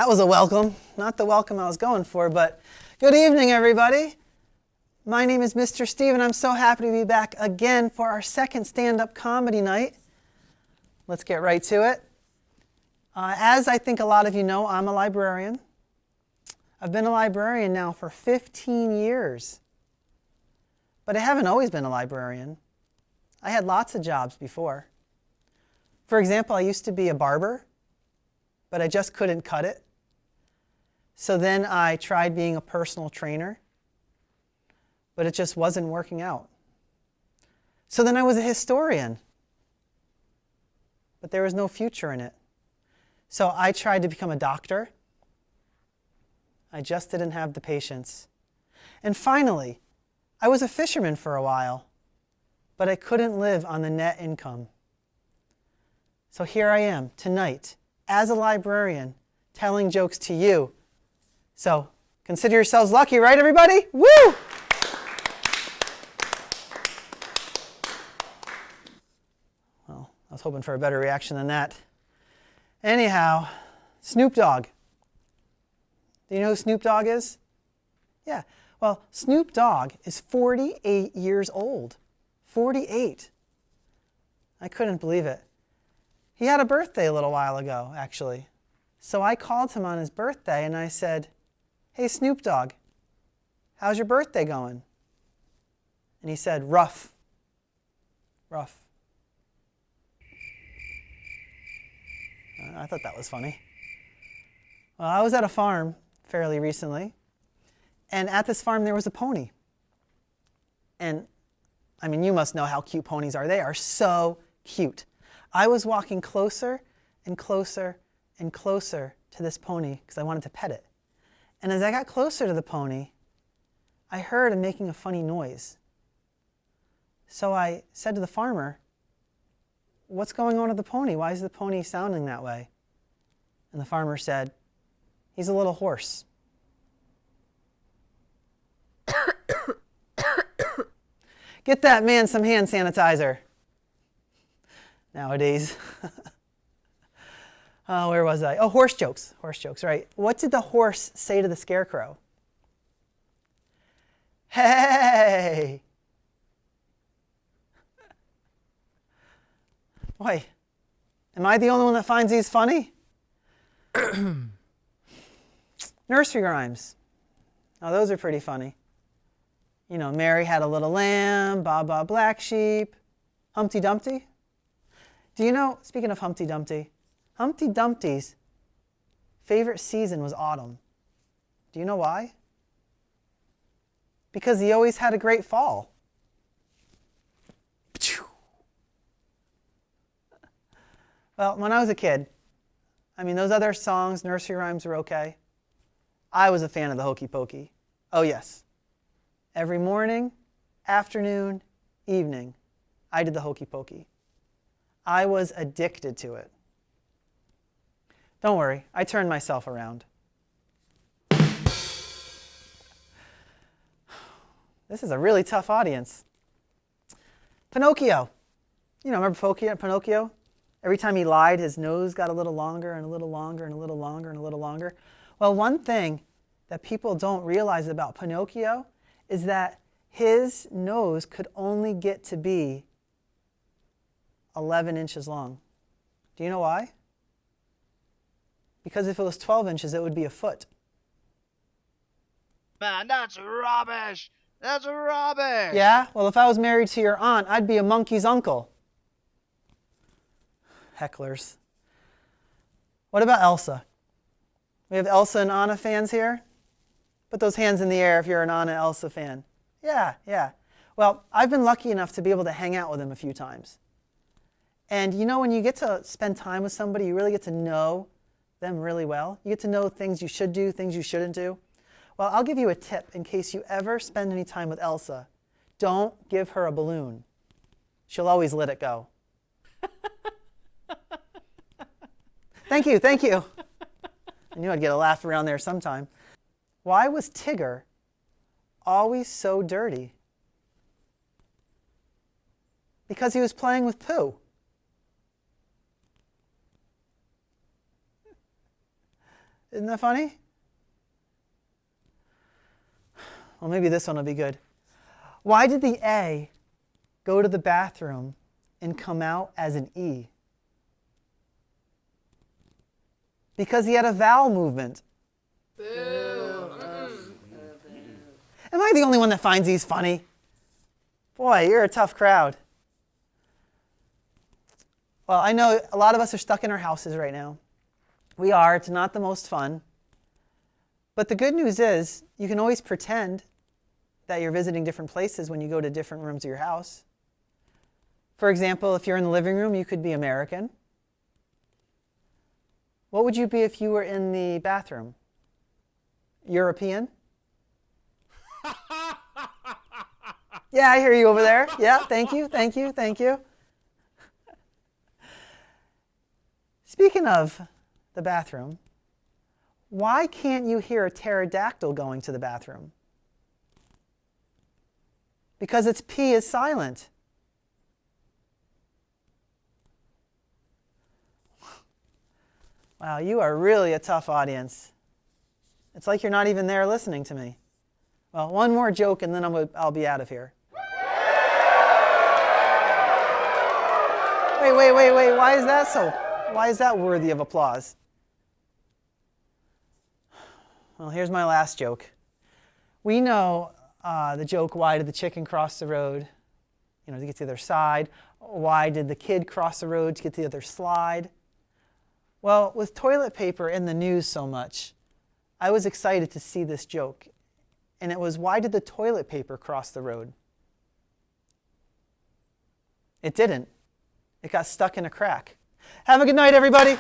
That was a welcome. Not the welcome I was going for, but good evening, everybody. My name is Mr. Steve, and I'm so happy to be back again for our second stand-up comedy night. Let's get right to it. As I think a lot of you know, I'm a librarian. I've been a librarian now for 15 years. But I haven't always been a librarian. I had lots of jobs before. For example, I used to be a barber, but I just couldn't cut it. So then I tried being a personal trainer, but it just wasn't working out. So then I was a historian, but there was no future in it. So I tried to become a doctor. I just didn't have the patience. And finally, I was a fisherman for a while, but I couldn't live on the net income. So here I am tonight as a librarian telling jokes to you. So consider yourselves lucky, right, everybody? Woo! Well, I was hoping for a better reaction than that. Anyhow, Snoop Dogg. Do you know who Snoop Dogg is? Yeah. Well, Snoop Dogg is 48 years old. 48. I couldn't believe it. He had a birthday a little while ago, actually. So I called him on his birthday and I said, "Hey, Snoop Dogg, how's your birthday going?" And he said, "Rough. Rough." I thought that was funny. Well, I was at a farm fairly recently, and at this farm there was a pony. And I mean, you must know how cute ponies are. They are so cute. I was walking closer and closer and closer to this pony because I wanted to pet it. And as I got closer to the pony, I heard him making a funny noise. So I said to the farmer, "What's going on with the pony? Why is the pony sounding that way?" And the farmer said, "He's a little hoarse." Get that man some hand sanitizer. Nowadays. Oh, where was I? Oh, horse jokes. Horse jokes, right. What did the horse say to the scarecrow? Hey! Boy, am I the only one that finds these funny? Nursery rhymes. Now, those are pretty funny. You know, Mary had a little lamb, Baa Baa black sheep, Humpty Dumpty. Do you know, speaking of Humpty Dumpty, Humpty Dumpty's favorite season was autumn. Do you know why? Because he always had a great fall. Well, when I was a kid, I mean, those other songs, nursery rhymes were okay. I was a fan of the Hokey Pokey. Oh, yes. Every morning, afternoon, evening, I did the Hokey Pokey. I was addicted to it. Don't worry, I turned myself around. This is a really tough audience. Pinocchio. You know, remember Pinocchio? Every time he lied, his nose got a little longer and a little longer and a little longer and a little longer. Well, one thing that people don't realize about Pinocchio is that his nose could only get to be 11 inches long. Do you know why? Because if it was 12 inches, it would be a foot. Man, that's rubbish! That's rubbish! Yeah? Well, if I was married to your aunt, I'd be a monkey's uncle. Hecklers. What about Elsa? We have Elsa and Anna fans here? Put those hands in the air if you're an Anna Elsa fan. Yeah. Well, I've been lucky enough to be able to hang out with them a few times. And you know, when you get to spend time with somebody, you really get to know them really well. You get to know things you should do, things you shouldn't do. Well, I'll give you a tip in case you ever spend any time with Elsa. Don't give her a balloon. She'll always let it go. Thank you. I knew I'd get a laugh around there sometime. Why was Tigger always so dirty? Because he was playing with poo. Isn't that funny? Well, maybe this one will be good. Why did the A go to the bathroom and come out as an E? Because he had a vowel movement. Boo. Am I the only one that finds these funny? Boy, you're a tough crowd. Well, I know a lot of us are stuck in our houses right now. We are. It's not the most fun. But the good news is you can always pretend that you're visiting different places when you go to different rooms of your house. For example, if you're in the living room, you could be American. What would you be if you were in the bathroom? European? Yeah, I hear you over there. Yeah, thank you, thank you, thank you. Speaking of the bathroom, why can't you hear a pterodactyl going to the bathroom? Because its P is silent. Wow, you are really a tough audience. It's like you're not even there listening to me. Well, one more joke and then I'll be out of here. Wait. Why is that worthy of applause? Well, here's my last joke. We know the joke, why did the chicken cross the road? To get to the other side. Why did the kid cross the road to get to the other slide? Well, with toilet paper in the news so much, I was excited to see this joke. And it was, why did the toilet paper cross the road? It didn't. It got stuck in a crack. Have a good night, everybody.